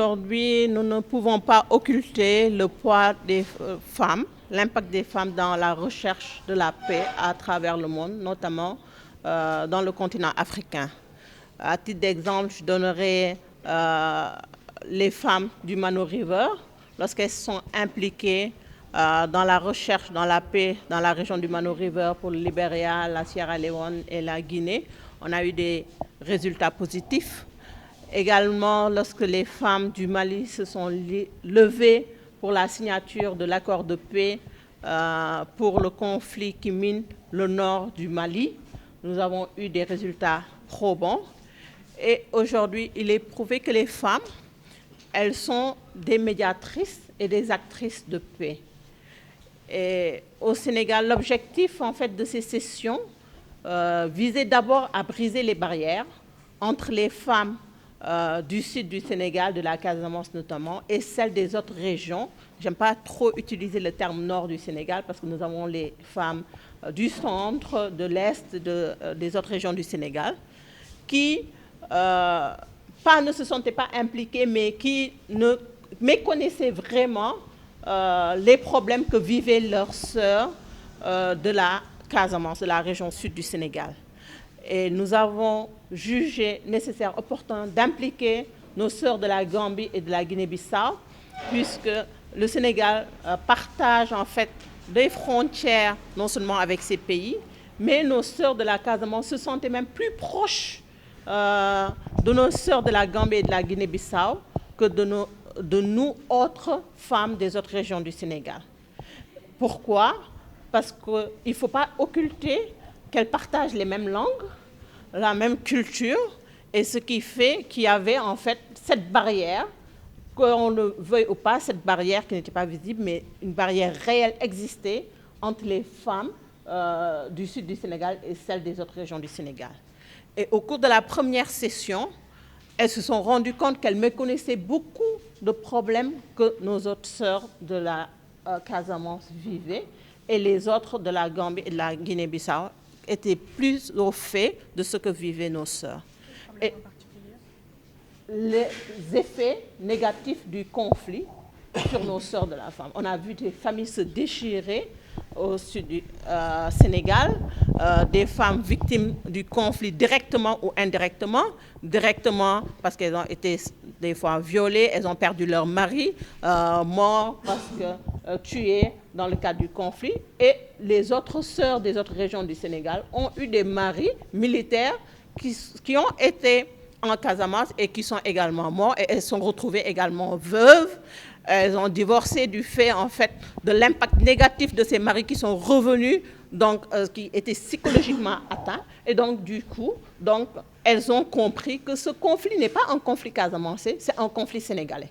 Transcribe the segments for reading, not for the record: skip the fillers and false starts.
aujourd'hui, nous ne pouvons pas occulter le poids des femmes, l'impact des femmes dans la recherche de la paix à travers le monde, notamment dans le continent africain. À titre d'exemple, je donnerai les femmes du Mano River, lorsqu'elles sont impliquées dans la recherche, dans la paix, dans la région du Mano River pour le Libéria, la Sierra Leone et la Guinée. On a eu des résultats positifs. Également, lorsque les femmes du Mali se sont levées pour la signature de l'accord de paix pour le conflit qui mine le nord du Mali, nous avons eu des résultats probants. Et aujourd'hui, il est prouvé que les femmes, elles sont des médiatrices et des actrices de paix. Et au Sénégal, l'objectif en fait de ces sessions visait d'abord à briser les barrières entre les femmes du sud du Sénégal, de la Casamance notamment, et celles des autres régions. J'aime pas trop utiliser le terme nord du Sénégal parce que nous avons les femmes du centre, de l'est, des autres régions du Sénégal, qui ne se sentaient pas impliquées, mais qui ne méconnaissaient vraiment les problèmes que vivaient leurs sœurs de la Casamance, de la région sud du Sénégal. Et nous avons jugé nécessaire, opportun d'impliquer nos sœurs de la Gambie et de la Guinée-Bissau, puisque le Sénégal partage en fait des frontières, non seulement avec ces pays, mais nos sœurs de la Casamance se sentaient même plus proches de nos sœurs de la Gambie et de la Guinée-Bissau que de nous autres femmes des autres régions du Sénégal. Pourquoi? Parce qu'il ne faut pas occulter qu'elles partagent les mêmes langues, la même culture, et ce qui fait qu'il y avait en fait cette barrière, qu'on le veuille ou pas, cette barrière qui n'était pas visible, mais une barrière réelle existait entre les femmes du sud du Sénégal et celles des autres régions du Sénégal. Et au cours de la première session, elles se sont rendues compte qu'elles méconnaissaient beaucoup de problèmes que nos autres sœurs de la Casamance vivaient, et les autres de la Gambie et de la Guinée-Bissau étaient plus au fait de ce que vivaient nos sœurs. Et les effets négatifs du conflit sur nos sœurs de la femme. On a vu des familles se déchirer au sud du Sénégal, des femmes victimes du conflit directement ou indirectement. Directement parce qu'elles ont été des fois violées, elles ont perdu leur mari, morts parce que tués dans le cadre du conflit. Et les autres sœurs des autres régions du Sénégal ont eu des maris militaires qui ont été en Casamance et qui sont également morts, et elles sont retrouvées également veuves. Elles ont divorcé du fait en fait de l'impact négatif de ces maris qui sont revenus, donc qui étaient psychologiquement atteints, et donc du coup, elles ont compris que ce conflit n'est pas un conflit casamancé, c'est un conflit sénégalais.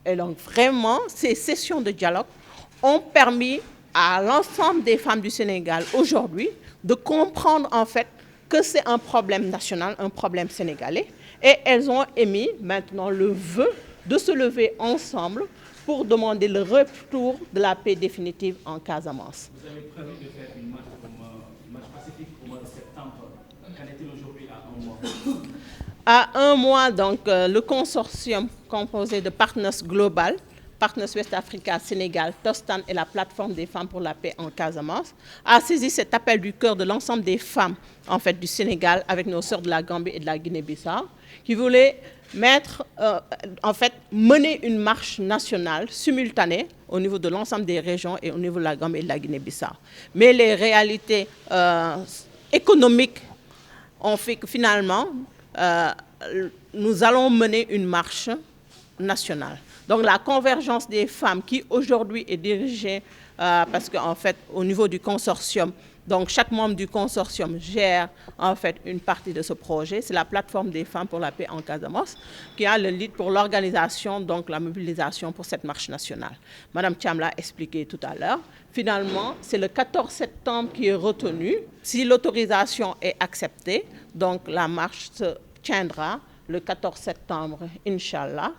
Et donc vraiment, ces sessions de dialogue ont permis à l'ensemble des femmes du Sénégal aujourd'hui de comprendre en fait que c'est un problème national, un problème sénégalais, et elles ont émis maintenant le vœu de se lever ensemble pour demander le retour de la paix définitive en Casamance. Vous avez prévu de faire une marche pacifique au mois de septembre. Qu'en est-il aujourd'hui à un mois? À un mois, donc, le consortium composé de Partners Global, Partners West Africa, Sénégal, Tostan et la plateforme des femmes pour la paix en Casamance, a saisi cet appel du cœur de l'ensemble des femmes en fait, du Sénégal avec nos sœurs de la Gambie et de la Guinée-Bissau, qui voulaient mener une marche nationale simultanée au niveau de l'ensemble des régions et au niveau de la Gambie et de la Guinée-Bissau. Mais les réalités économiques ont fait que finalement, nous allons mener une marche nationale. Donc la convergence des femmes qui aujourd'hui est dirigée, parce qu'en fait au niveau du consortium, donc chaque membre du consortium gère en fait une partie de ce projet. C'est la plateforme des femmes pour la paix en Casamance qui a le lead pour l'organisation, donc la mobilisation pour cette marche nationale. Madame Thiam l'a expliqué tout à l'heure. Finalement, c'est le 14 septembre qui est retenu. Si l'autorisation est acceptée, donc la marche se tiendra le 14 septembre, Inch'Allah,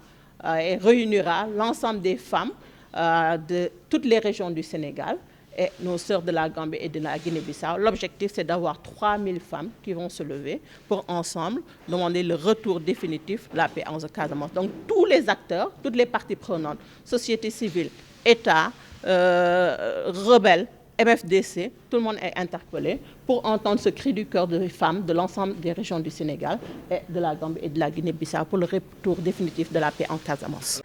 et réunira l'ensemble des femmes de toutes les régions du Sénégal. et nos sœurs de la Gambie et de la Guinée-Bissau. L'objectif, c'est d'avoir 3000 femmes qui vont se lever pour ensemble demander le retour définitif de la paix en Casamance. Donc tous les acteurs, toutes les parties prenantes, société civile, État, rebelles, MFDC, tout le monde est interpellé pour entendre ce cri du cœur des femmes de l'ensemble des régions du Sénégal et de la Gambie et de la Guinée-Bissau pour le retour définitif de la paix en Casamance.